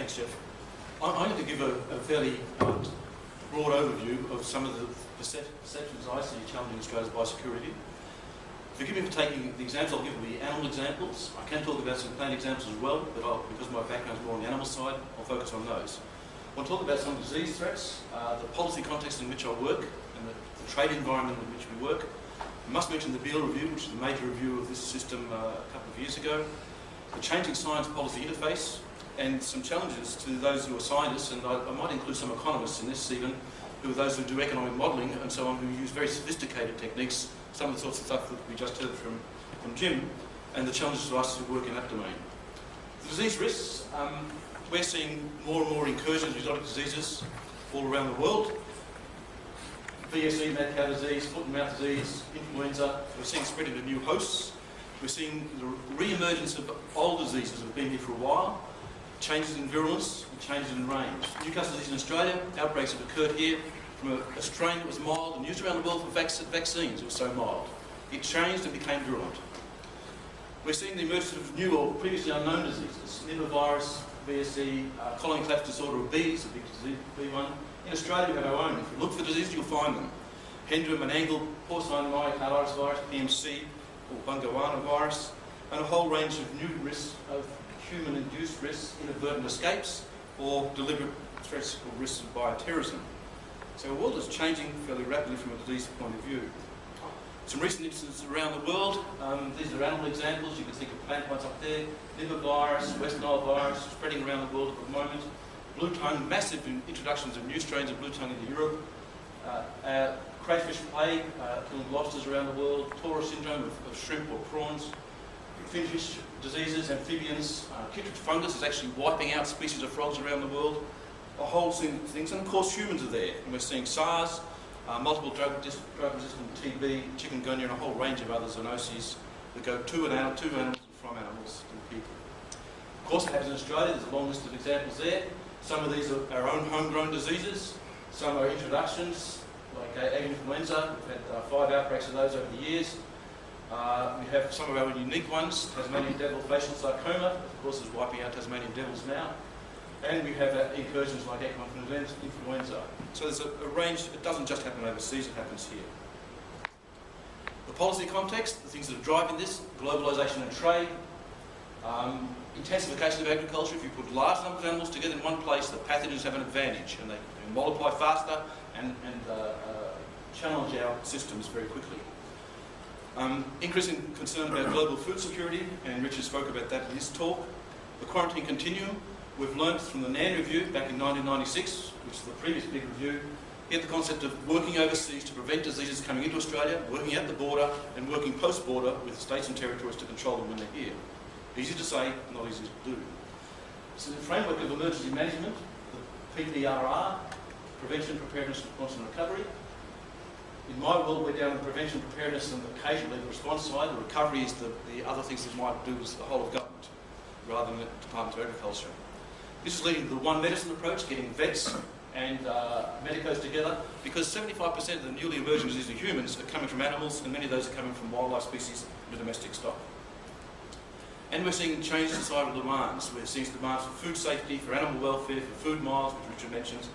Thanks, Jeff. I'm going to give a fairly broad overview of some of the perceptions I see challenging Australia's biosecurity. Forgive me for taking the examples. I'll give the animal examples. I can talk about some plant examples as well, but because my background is more on the animal side, I'll focus on those. I want to talk about some disease threats, the policy context in which I work, and the trade environment in which we work. I must mention the Beale Review, which is a major review of this system a couple of years ago, the changing science policy interface, and some challenges to those who are scientists, and I might include some economists in this even, who are those who do economic modelling and so on, who use very sophisticated techniques, some of the sorts of stuff that we just heard from Jim, and the challenges to us who work in that domain. The disease risks, we're seeing more and more incursions of exotic diseases all around the world. VSE, mad cow disease, foot and mouth disease, influenza. We're seeing spreading to new hosts. We're seeing the re-emergence of old diseases that have been here for a while, changes in virulence, and changes in range. Newcastle disease in Australia, outbreaks have occurred here from a strain that was mild and used around the world for vaccines. It was so mild. It changed and became virulent. We're seeing the emergence of new or previously unknown diseases, liver virus, VSE, colony collapse disorder of bees, a big disease, bee one. In Australia, we have our own. If you look for diseases, you'll find them. Hendra, Menangle, porcine myocarditis virus, PMC, or Bungawana virus, and a whole range of new risks of human-induced risks, inadvertent escapes, or deliberate threats or risks of bioterrorism. So the world is changing fairly rapidly from a disease point of view. Some recent instances around the world. These are animal examples. You can think of plant ones up there. Liver virus, West Nile virus, spreading around the world at the moment. Blue tongue, massive introductions of new strains of blue tongue into Europe. Crayfish plague, killing lobsters around the world. Taurus syndrome of shrimp or prawns. Finfish diseases, amphibians. Chytrid fungus is actually wiping out species of frogs around the world. A whole thing of things. And of course humans are there. And we're seeing SARS, multiple drug-resistant TB, chikungunya, and a whole range of other zoonoses that go to animals and from animals to people. Of course, it happens in Australia. There's a long list of examples there. Some of these are our own homegrown diseases. Some are introductions, like avian influenza. We've had 5 outbreaks of those over the years. We have some of our unique ones. Tasmanian devil facial sarcoma, of course, is wiping out Tasmanian devils now. And we have incursions like equine influenza. So there's a range. It doesn't just happen overseas, it happens here. The policy context, the things that are driving this, globalisation and trade, intensification of agriculture. If you put large numbers of animals together in one place, the pathogens have an advantage and they multiply faster and challenge our systems very quickly. Increasing concern about global food security, and Richard spoke about that in his talk. The quarantine continuum. We've learnt from the Nunn review back in 1996, which is the previous big review, here the concept of working overseas to prevent diseases coming into Australia, working at the border, and working post-border with states and territories to control them when they're here. Easy to say, not easy to do. So the framework of emergency management, the PPRR, prevention, preparedness, response and recovery. In my world, we're down in prevention, preparedness and occasionally the response side. The recovery is the other things that might do as the whole of government, rather than the Department of Agriculture. This is leading to the one medicine approach, getting vets and medicos together, because 75% of the newly emerging diseases in humans are coming from animals, and many of those are coming from wildlife species and domestic stock. And we're seeing changed societal demands. We're seeing demands for food safety, for animal welfare, for food miles, which Richard mentioned,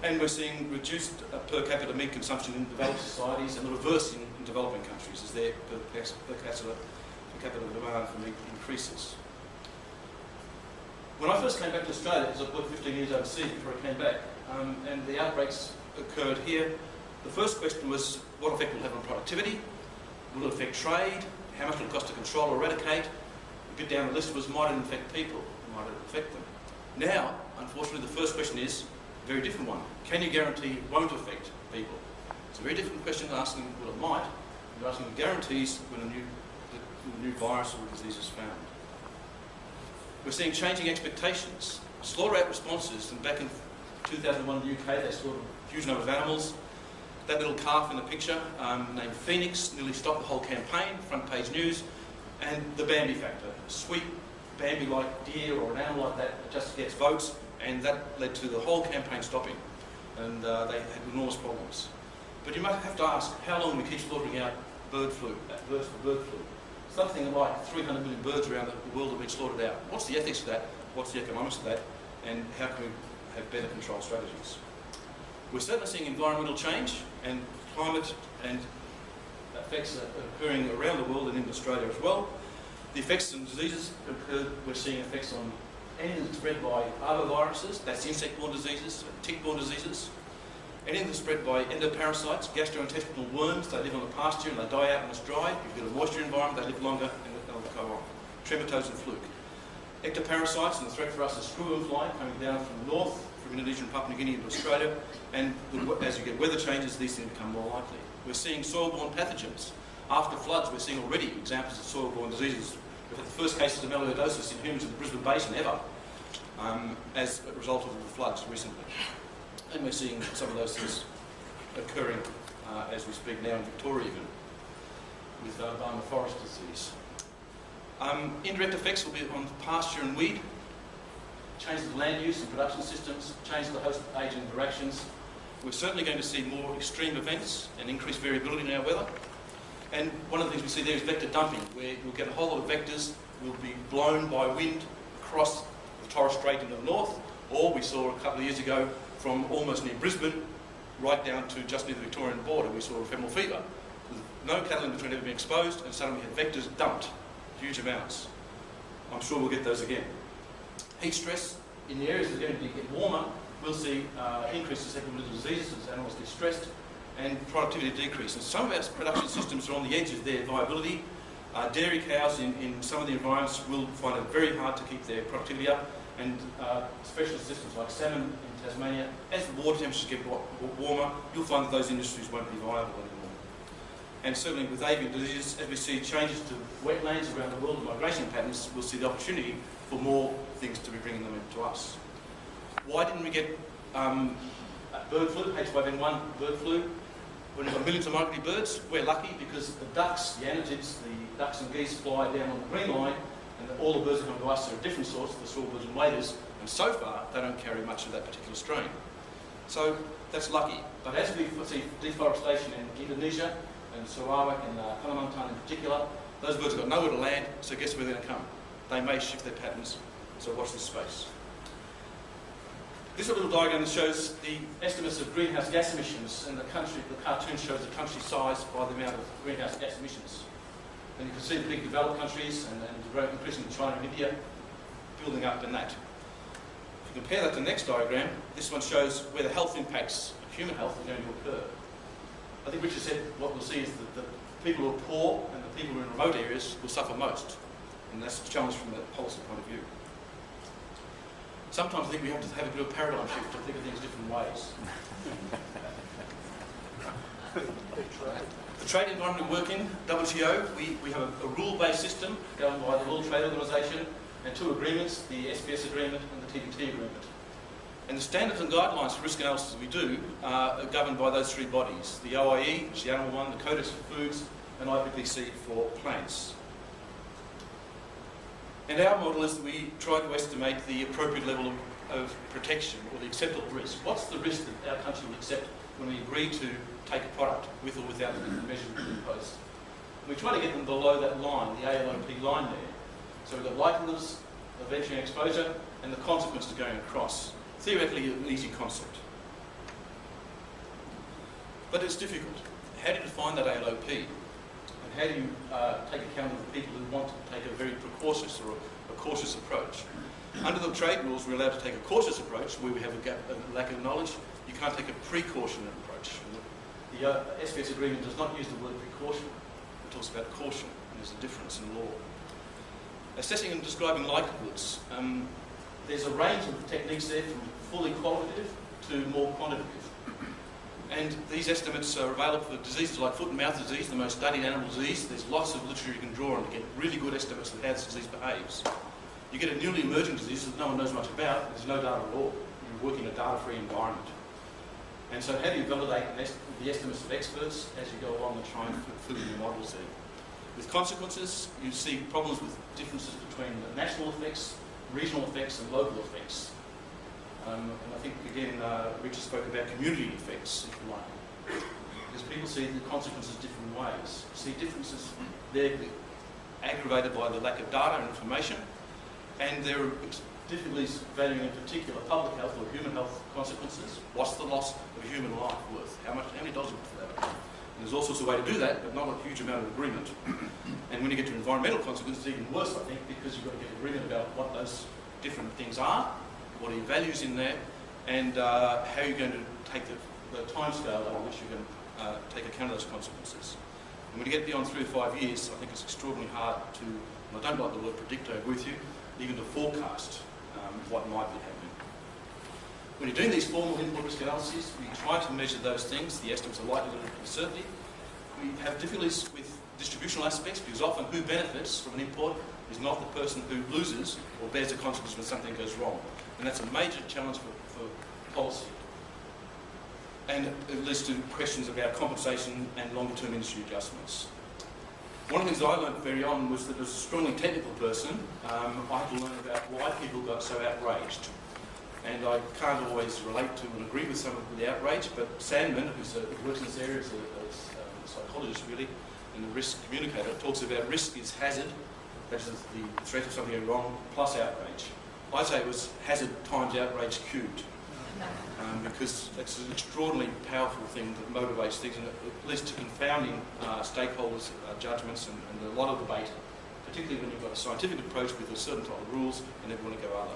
and we're seeing reduced per capita meat consumption in developed societies and the reverse in developing countries as their per capita demand for meat increases. When I first came back to Australia, because I've worked 15 years overseas before I came back, and the outbreaks occurred here, the first question was what effect will it have on productivity? Will it affect trade? How much will it cost to control or eradicate? A bit down the list was might it affect people? Might it affect them? Now, unfortunately, the first question is a very different one. Can you guarantee it won't affect people? It's a very different question than asking, well, it might. You're asking guarantees when a new virus or disease is found. We're seeing changing expectations. Slaughter-out responses, and back in 2001 in the UK, they slaughtered a huge number of animals. That little calf in the picture, named Phoenix, nearly stopped the whole campaign, front page news, and the Bambi factor. A sweet Bambi-like deer or an animal like that just gets votes, and that led to the whole campaign stopping, and they had enormous problems. But you might have to ask, how long we keep slaughtering out birds for bird flu? Something like 300 million birds around the world have been slaughtered out. What's the ethics of that? What's the economics of that? and how can we have better control strategies. We're certainly seeing environmental change and climate and effects are occurring around the world and in Australia as well. The effects on diseases occur, we're seeing effects on anything that's spread by arboviruses, that's insect-borne diseases, tick-borne diseases. Anything that's spread by endoparasites, gastrointestinal worms, they live on the pasture and they die out when it's dry. If you've got a moisture environment, they live longer and they'll go on. Trematodes and fluke. Ectoparasites, and the threat for us is screwworm fly coming down from the north, from Indonesia and Papua New Guinea into Australia, and as you get weather changes, these things become more likely. We're seeing soil-borne pathogens. After floods, we're seeing already examples of soil-borne diseases. We've had the first cases of melioidosis in humans in the Brisbane Basin ever, as a result of the floods recently. And we're seeing some of those things occurring as we speak now in Victoria even, with Barmer forest disease. Indirect effects will be on pasture and weed, change the land use and production systems, change the host agent interactions. We're certainly going to see more extreme events and increased variability in our weather. And one of the things we see there is vector dumping, where we'll get a whole lot of vectors will be blown by wind across the Torres Strait into the north, or we saw a couple of years ago from almost near Brisbane right down to just near the Victorian border, we saw ephemeral fever, with no cattle in between ever being exposed, and suddenly we had vectors dumped, huge amounts. I'm sure we'll get those again. Heat stress in the areas that are going to get warmer, we'll see increased susceptibility to diseases as animals get stressed, and productivity decrease. And some of our production systems are on the edge of their viability. Dairy cows in some of the environments will find it very hard to keep their productivity up, and specialist systems like salmon in Tasmania, as the water temperatures get warmer, you'll find that those industries won't be viable anymore. And certainly with avian diseases, as we see changes to wetlands around the world and migration patterns, we'll see the opportunity for more things to be bringing them into us. Why didn't we get bird flu, H5N1 bird flu? When we've got millions of migratory birds, we're lucky because the ducks, the anatids, the ducks and geese fly down on the green line, and all the birds that come to us are a different source, the shorebirds and waders, and so far they don't carry much of that particular strain. So that's lucky. But as we see deforestation in Indonesia and Sarawak and Kalimantan in particular, those birds have got nowhere to land, so guess where they're going to come? They may shift their patterns, so watch this space. This is a little diagram that shows the estimates of greenhouse gas emissions, and the cartoon shows the country size by the amount of greenhouse gas emissions. And you can see the big developed countries and increasingly China and India building up in that. If you compare that to the next diagram, this one shows where the health impacts of human health are going to occur. I think Richard said what we'll see is that the people who are poor and the people who are in remote areas will suffer most. And that's the challenge from a policy point of view. Sometimes I think we have to have a bit of a paradigm shift to think of things different ways. The trade environment we work in, WTO, we have a rule-based system governed by the World Trade Organization and two agreements, the SPS agreement and the TBT agreement. And the standards and guidelines for risk analysis we do are governed by those three bodies, the OIE, which is the animal one, the Codex for foods, and IPPC for plants. And our model is that we try to estimate the appropriate level of protection or the acceptable risk. What's the risk that our country will accept when we agree to take a product with or without the measures imposed? We try to get them below that line, the ALOP line there. So we've got likelihoods of entry and exposure and the consequences going across. Theoretically, an easy concept. But it's difficult. How do you define that ALOP? And how do you take account of the people who want to take a very precautious or a cautious approach? Under the trade rules, we're allowed to take a cautious approach where we have a lack of knowledge. You can't take a precautionary approach. The SPS agreement does not use the word precaution. It talks about caution, and there's a difference in law. Assessing and describing likelihoods. There's a range of techniques there from fully qualitative to more quantitative. And these estimates are available for diseases like foot and mouth disease, the most studied animal disease. There's lots of literature you can draw on to get really good estimates of how this disease behaves. You get a newly emerging disease that no one knows much about, there's no data at all. You're working in a data-free environment. And so how do you validate the estimates of experts as you go along and try and fill in your models there? With consequences, you see problems with differences between national effects, regional effects and local effects. And I think, again, Richard spoke about community effects, if you like. Because people see the consequences different ways. You see differences there aggravated by the lack of data and information, and they're difficulties valuing in particular public health or human health consequences. What's the loss of a human life worth? How many dollars for that? And there's all sorts of ways to do that, but not a huge amount of agreement. And when you get to environmental consequences, it's even worse, I think, because you've got to get agreement about what those different things are, what are your values in there, and how you're going to take the timescale over which you're going to take account of those consequences. And when you get beyond 3 to 5 years, I think it's extraordinarily hard to, and I don't like the word predict, I agree with you, even to forecast what might be happening. When you're doing these formal input risk analyses, we try to measure those things, the estimates of likelihood and certainty. We have difficulties with distributional aspects because often who benefits from an import is not the person who loses or bears the consequences when something goes wrong. And that's a major challenge for policy. And it leads to questions about compensation and longer-term industry adjustments. One of the things I learned very on was that as a strongly technical person, I had to learn about why people got so outraged. And I can't always relate to and agree with some of the outrage, but Sandman, who works in this area as a psychologist really, and a risk communicator, talks about risk is hazard, that is the threat of something going wrong, plus outrage. I'd say it was hazard times outrage cubed. Because it's an extraordinarily powerful thing that motivates things and it leads to confounding stakeholders' judgments and a lot of debate, particularly when you've got a scientific approach with a certain type of rules and everyone to go other.